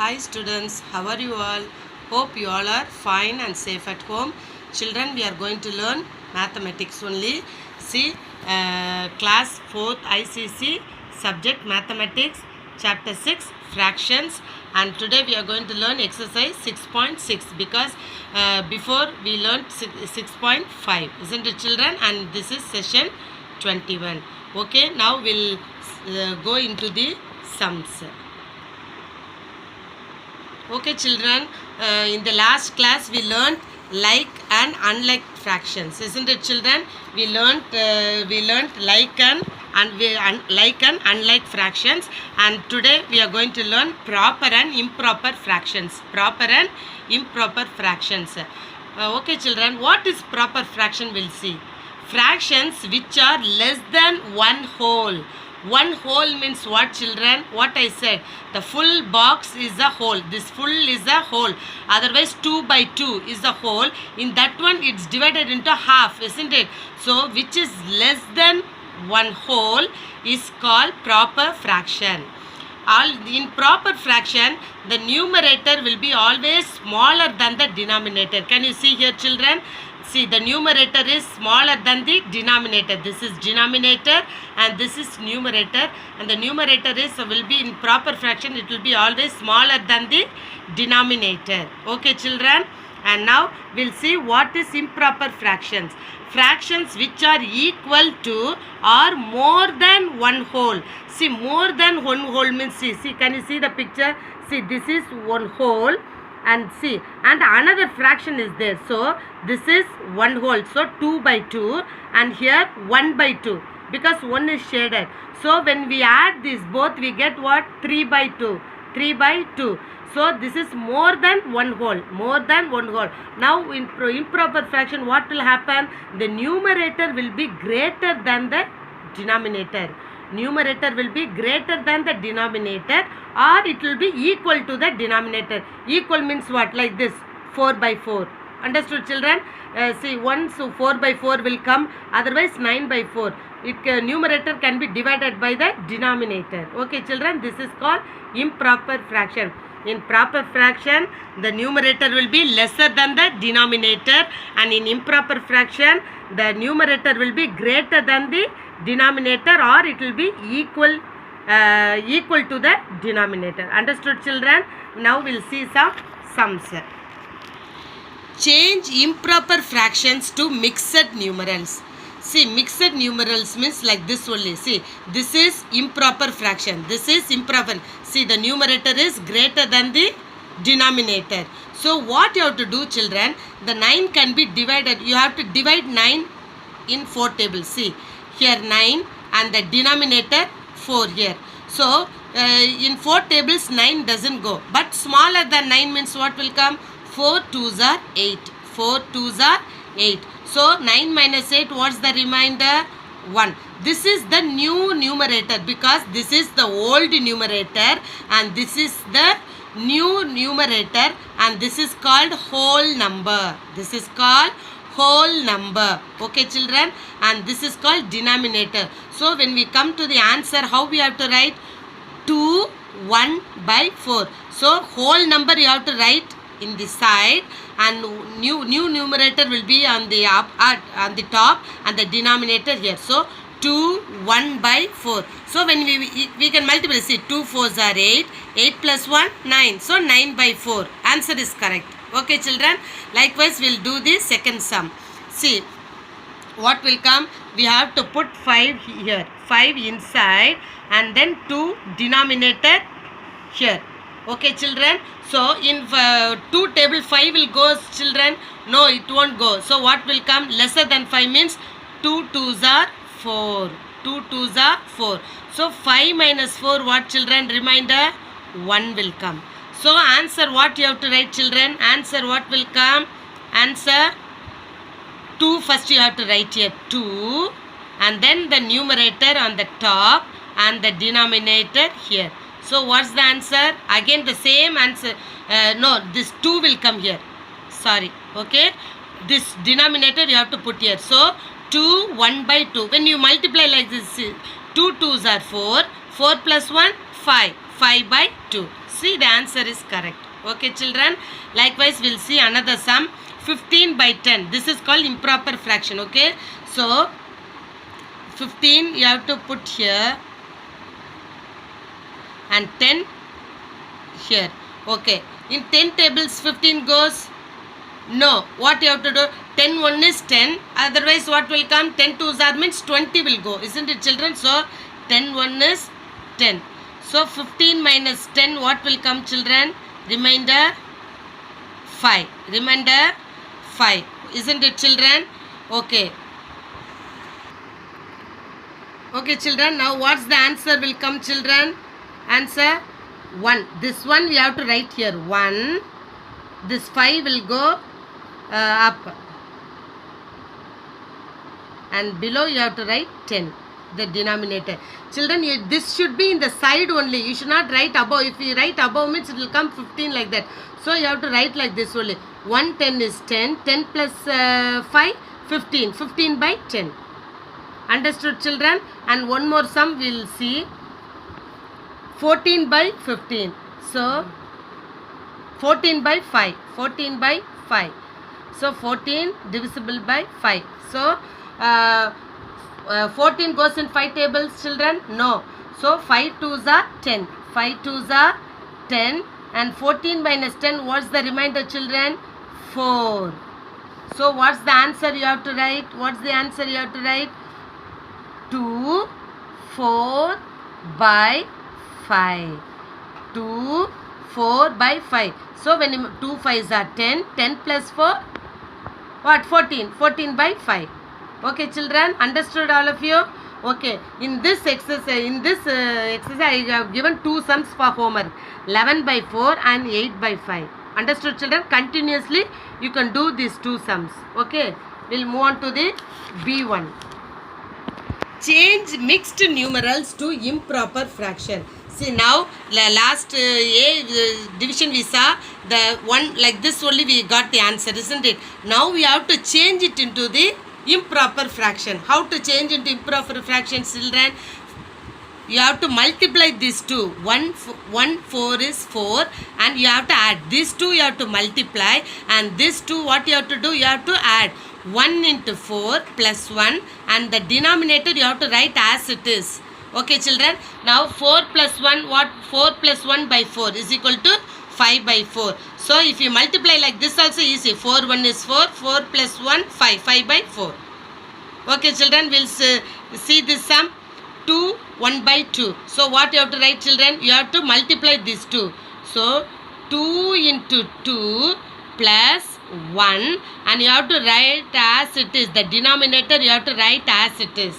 Hi students, how are you all? Hope you all are fine and safe at home. Children, we are going to learn mathematics only. See, class 4th ICC, subject mathematics, chapter 6, fractions. And today we are going to learn exercise 6.6 because before we learned 6.5, isn't it children? And this is session 21. Okay, now we'll go into the sums. Okay children, in the last class we learned like and unlike fractions, isn't it children? We learned like and unlike fractions, and today we are going to learn proper and improper fractions. Okay children, what is proper fraction? We'll see. Fractions which are less than one whole. One whole means what children? What I said, the full box is a whole. This full is a whole. Otherwise 2 by 2 is the whole. In that one it's divided into half, isn't it? So which is less than one whole is called proper fraction. In proper fraction, the numerator will be always smaller than the denominator. Can you see here children? See, the numerator is smaller than the denominator. This is denominator and this is numerator, and the numerator will be in proper fraction, it will be always smaller than the denominator. Okay children, and now we'll see what is improper fractions. Fractions which are equal to or more than one whole. See, more than one whole means, see, can you see the picture? See, this is one whole, and see, and another fraction is there. So this is one whole, so 2 by 2, and here 1 by 2 because 1 is shaded. So when we add these both, we get what? 3 by 2. So this is more than one whole, Now in improper fraction, what will happen? The numerator will be greater than the denominator. Numerator will be greater than the denominator, or it will be equal to the denominator. Equal means what? Like this, 4 by 4. Understood children? See, once 4 by 4 will come, otherwise 9 by 4. Numerator can be divided by the denominator. Okay children, this is called improper fraction. In proper fraction, the numerator will be lesser than the denominator, and in improper fraction, the numerator will be greater than the denominator, or it will be equal to the denominator. Understood children? Now we'll see some sums. Change improper fractions to mixed numerals. See, mixed numerals means like this only. See, this is improper fraction. This is improper. See, the numerator is greater than the denominator. So what you have to do children? The 9 can be divided. You have to divide 9 in 4 tables. See, here 9 and the denominator 4 here. So in 4 tables 9 doesn't go. But smaller than 9 means what will come? 4 2s are 8. 4 2s are 8. So 9 minus 8, what's the remainder? 1. This is the new numerator because this is the old numerator and this is the new numerator, and this is called whole number. This is called whole number. Okay children, and this is called denominator. So when we come to the answer, how we have to write? 2 1 by 4. So whole number you have to write in the side, and new numerator will be on the on the top, and the denominator here. So 2 1 by 4. So when we can multiply, see, 2 4s are 8, 8 plus 1 9. So 9 by 4. Answer is correct. Okay children, likewise we'll do the second sum. See, what will come? We have to put 5 here, 5 inside, and then 2 denominator here. Okay children, so in 2 table 5 will go children? No, it won't go. So what will come? Lesser than 5 means 2 2s are 4. 2 2s are 4. So 5 minus 4, what children? Remainder 1 will come. So answer what you have to write children? Answer what will come? Answer 2 first you have to write here, 2, and then the numerator on the top and the denominator here. So what's the answer? Again the same answer. No, this 2 will come here. Sorry. Okay. This denominator you have to put here. So 2 1 by 2. When you multiply like this, 2 2s are 4. 4 plus 1 5. 5 by 2. See, the answer is correct. Okay, children. Likewise, we'll see another sum. 15 by 10. This is called improper fraction. Okay. So, 15 you have to put here and 10 here. Okay. In 10 tables, 15 goes? No. What you have to do? 10 1 is 10. Otherwise, what will come? 10 2s are means 20 will go. Isn't it, children? So, 10 1 is 10. So, 15 minus 10, what will come, children? Remainder 5. Remainder 5. Isn't it, children? Okay. Okay, children. Now, what's the answer will come, children? Answer 1. This one we have to write here. 1. This 5 will go up. And below you have to write 10. The denominator. Children, this should be in the side only. You should not write above. If you write above means it will come 15 like that. So you have to write like this only. 1 10 is 10. 10 plus 5, 15. 15 by 10. Understood, children? And one more sum we will see. 14 by 15. So 14 by 5. 14 by 5. So 14 divisible by 5. So 14 goes in 5 tables, children? No. So 5 2s are 10. 5 2s are 10. And 14 minus 10, what's the remainder, children? 4. So what's the answer you have to write? What's the answer you have to write? 2 4 by 5. 2 4 by 5. So when 2 5s are 10. 10 plus 4, what? 14. 14 by 5. Okay, children, understood all of you? Okay, in this exercise, I have given 2 sums for homework. 11 by 4 and 8 by 5. Understood, children? Continuously, you can do these 2 sums. Okay, we'll move on to the B1. Change mixed numerals to improper fraction. See, now last division we saw the one like this only we got the answer, isn't it? Now we have to change it into the improper fraction. How to change into improper fraction, children? You have to multiply these two. 1 4 is 4 and you have to add. These two you have to multiply and this two what you have to do? You have to add. 1 into 4 plus 1 and the denominator you have to write as it is. Okay, children. Now 4 plus 1, what? 4 plus 1 by 4 is equal to 5 by 4. So if you multiply like this also easy. 4 1 is 4. 4 plus 1 5. 5 by 4. Okay, children. We'll see this sum. 2 1 by 2. So what you have to write, children? You have to multiply these two. So 2 into 2 plus 1 and you have to write as it is. The denominator you have to write as it is.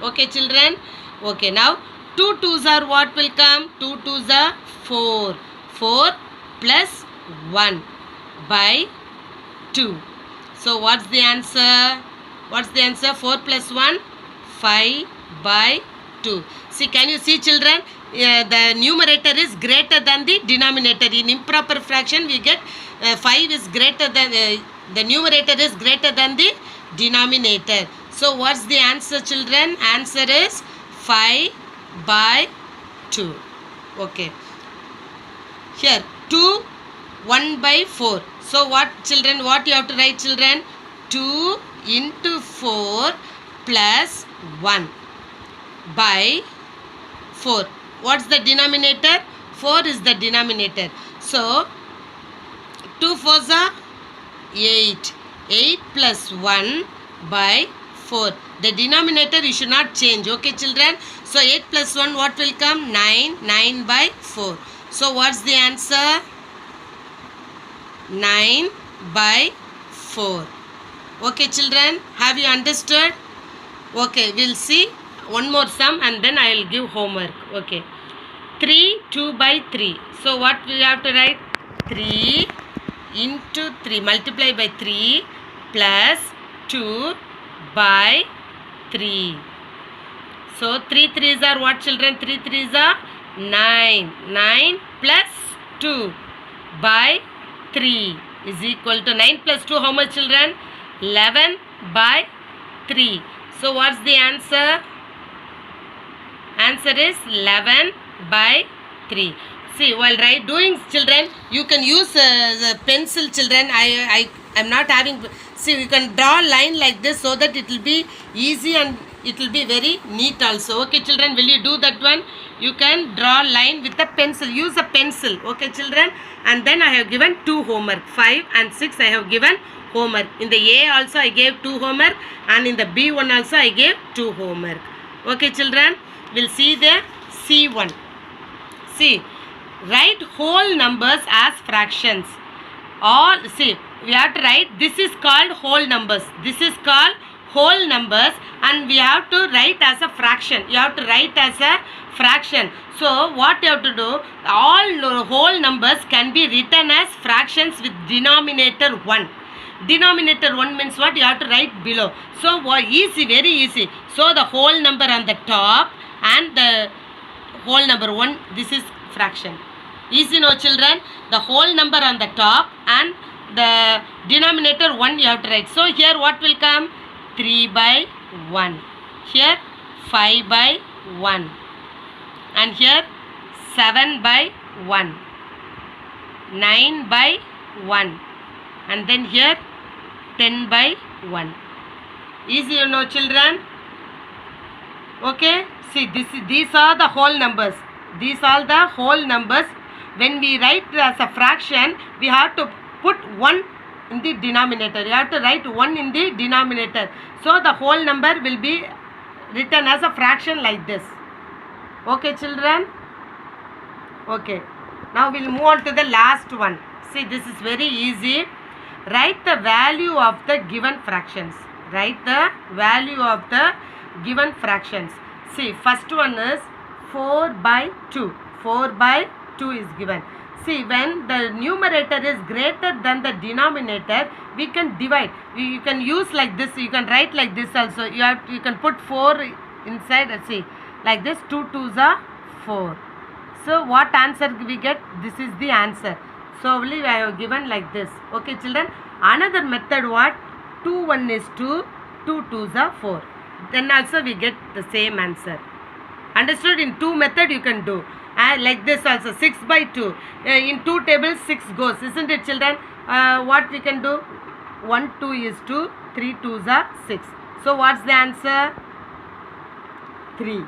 Okay, children? Okay, now 2 2s are what will come? 2 2s are 4. 4 plus 1 by 2. So what's the answer? What's the answer? 4 plus 1? 5 by 2. See, can you see, children? The numerator is greater than the denominator. In improper fraction, we get 5 is greater than, the numerator is greater than the denominator. So what's the answer, children? Answer is 5 by 2. Okay. Here, 2, 1 by 4. So what, children? What you have to write, children? 2 into 4 plus 1 by 4. What's the denominator? 4 is the denominator. So 2 4s are 8. 8 plus 1 by 4. The denominator you should not change. Okay, children? So 8 plus 1 what will come? 9. 9 by 4. So what's the answer? 9 by 4. Okay, children? Have you understood? Okay, we'll see one more sum and then I will give homework. Okay. 3 2 by 3. So what we have to write? 3 into 3. Multiply by 3 plus 2 by 3. So 3 3s are what, children? 3 3s are 9. 9 plus 2 by 3 is equal to 9 plus 2. How much, children? 11 by 3. So what's the answer? Answer is 11 by 3. See, while doing, children, you can use the pencil, children. I am not having. See, you can draw a line like this so that it will be easy and it will be very neat also. Okay, children, will you do that one? You can draw a line with a pencil. Use a pencil. Okay, children. And then I have given 2 homework. 5 and 6 I have given homework. In the A also I gave 2 homework, and in the B one also I gave 2 homework. Okay, children, we'll see the C1. See, write whole numbers as fractions. All, see, we have to write, this is called whole numbers. This is called whole numbers, and we have to write as a fraction. You have to write as a fraction. So what you have to do, all whole numbers can be written as fractions with denominator 1. Denominator 1 means what? You have to write below. So easy, very easy. So the whole number on the top and the whole number 1, this is fraction. Easy, no, children? The whole number on the top and the denominator 1 you have to write. So here what will come? 3 by 1. Here 5 by 1. And here 7 by 1. 9 by 1. And then here 10 by 1. Easy, you know, children? Okay? See, these are the whole numbers. These are the whole numbers. When we write as a fraction, we have to put 1 in the denominator. You have to write 1 in the denominator. So the whole number will be written as a fraction like this. Okay, children? Okay. Now we'll move on to the last one. See, this is very easy. Write the value of the given fractions. Write the value of the given fractions. See, first one is 4 by 2. 4 by 2 is given. See, when the numerator is greater than the denominator, we can divide. You can use like this. You can write like this also. You can put 4 inside. See, like this. 2 2s are 4. So what answer we get? This is the answer. So only I have given like this. Okay, children. Another method, what? 2 1 is 2. 2 2s are 4. Then also we get the same answer. Understood? In 2 method you can do. Like this also, 6 by 2. In 2 tables 6 goes, isn't it, children? What we can do? 1 2 is 2. 3 2s are 6. So what's the answer? 3.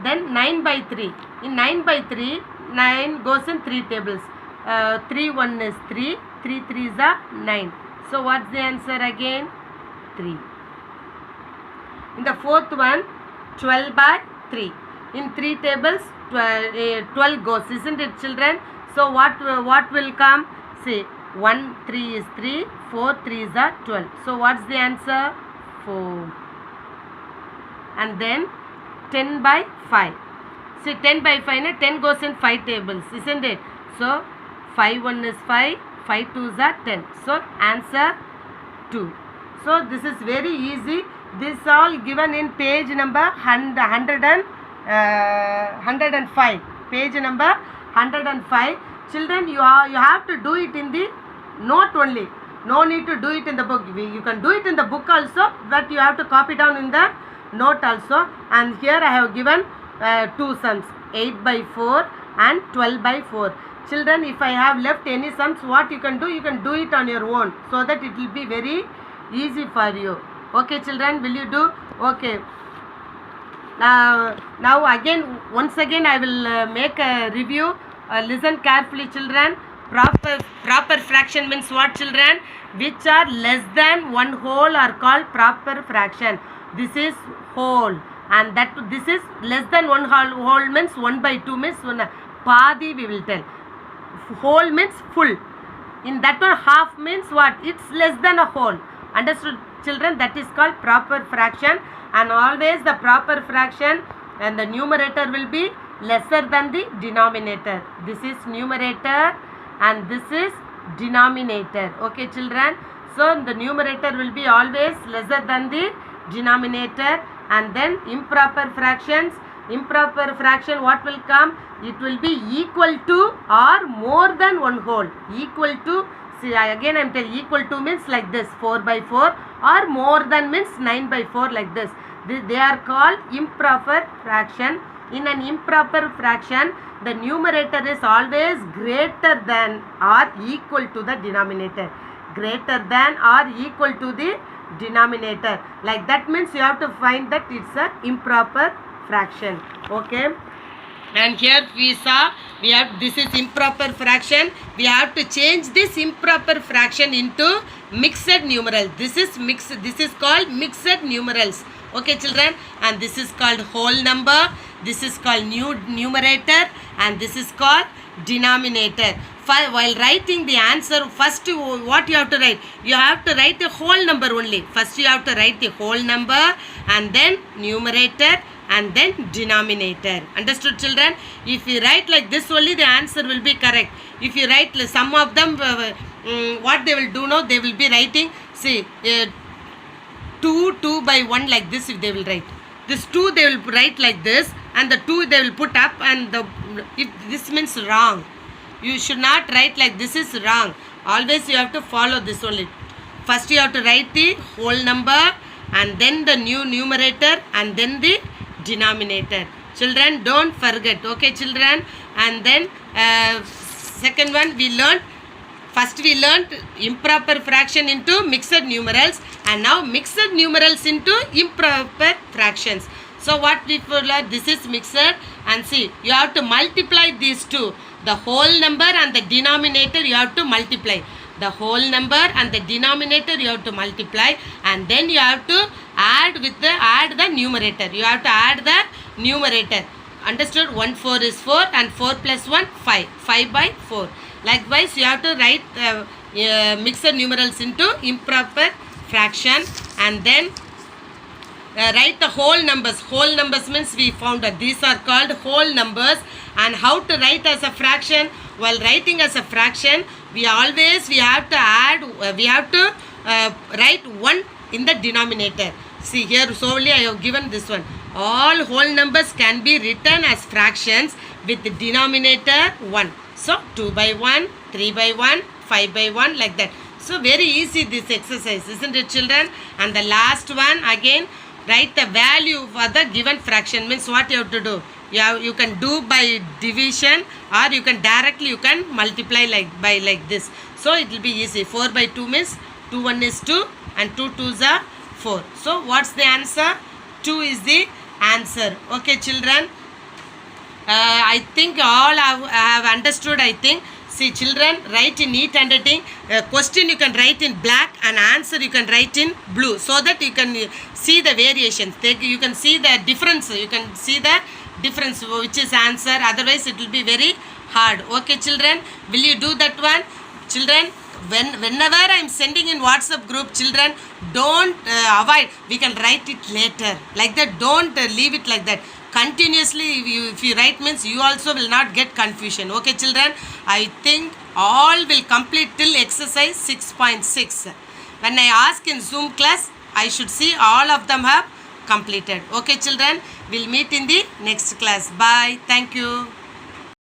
Then 9 by 3. In 9 by 3, 9 goes in 3 tables. 3 1 is 3. 3 3s are 9. So what's the answer again? 3. In the fourth one, 12 by 3. In 3 tables, 12 goes, isn't it, children? So what will come? See, 1 3 is 3. 4 3s are 12. So what's the answer? 4. And then 10 by 5. See, 10 by 5, 10 goes in 5 tables, isn't it? So 5 1 is 5. 5 2s are 10. So answer 2. So this is very easy. This all given in page number 105. Page number 105. Children, you have to do it in the note only. No need to do it in the book. You can do it in the book also, but you have to copy down in the note also. And here I have given 2 sums, 8 by 4 and 12 by 4. Children, if I have left any sums, what you can do it on your own, so that it will be very easy for you. Okay, children, will you do? Okay. Now again, once again I will make a review. Listen carefully, children. Proper fraction means what, children? Which are less than 1 whole are called proper fraction. This is whole, and this is less than 1 whole means 1 by 2 means Padi we will tell. Whole means full. In that one, half means what? It's less than a whole. Understood, children? That is called proper fraction. And always the proper fraction and the numerator will be lesser than the denominator. This is numerator and this is denominator. Okay, children? So the numerator will be always lesser than the denominator. And then improper fractions. Improper fraction, what will come? It will be equal to or more than 1 whole. Equal to, see, again I am telling, equal to means like this, 4 by 4, or more than means 9 by 4 like this. They are called improper fraction. In an improper fraction, the numerator is always greater than or equal to the denominator. Greater than or equal to the denominator. Like that means you have to find that it's an improper fraction. Okay. And here we saw we have this is improper fraction. We have to change this improper fraction into mixed numerals. This is called mixed numerals. Okay children, and this is called whole number, this is called numerator, and this is called denominator. While writing the answer, first what you have to write? You have to write the whole number only. First you have to write the whole number and then numerator and then denominator. Understood children? If you write like this only, the answer will be correct. If you write some of them, what they will do now, they will be writing, see, 2 by 1 like this. If they will write this 2, they will write like this, and the 2 they will put up, and if this means wrong. You should not write like this, is wrong. Always you have to follow this only. First you have to write the whole number and then the numerator and then the denominator. Children, don't forget. Okay children. And then second one we learned. First we learned improper fraction into mixed numerals, and now mixed numerals into improper fractions. So what we learned, this is mixed, and see, you have to multiply these two. The whole number and the denominator you have to multiply. The whole number and the denominator you have to multiply, and then you have to add the numerator. You have to add the numerator. Understood? 1 4 is 4, and 4 plus 1 5. 5 by 4. Likewise, you have to write mixed numerals into improper fraction, and then write the whole numbers. Whole numbers means we found that these are called whole numbers. And how to write as a fraction? While writing as a fraction, we have to write 1 in the denominator. See here, solely I have given this one. All whole numbers can be written as fractions with the denominator 1. So 2 by 1, 3 by 1, 5 by 1, like that. So very easy this exercise, isn't it children? And the last one, again, write the value for the given fraction. Means what you have to do? You can do by division, or you can directly multiply like this. So it will be easy. 4 by 2 means 2 1 is 2 and 2 2s are 4. So what's the answer? 2 is the answer. Okay children. I think all have understood, I think. See children, write in neat handwriting. Question you can write in black and answer you can write in blue, so that you can see the variations. You can see the difference. You can see the difference which is answer. Otherwise it will be very hard. Okay children, will you do that one? Children, whenever I am sending in WhatsApp group, children, don't avoid. We can write it later. Like that, don't leave it like that. Continuously, if you write means you also will not get confusion. Okay children, I think all will complete till exercise 6.6. When I ask in Zoom class, I should see all of them have completed. Okay children, we'll meet in the next class. Bye. Thank you.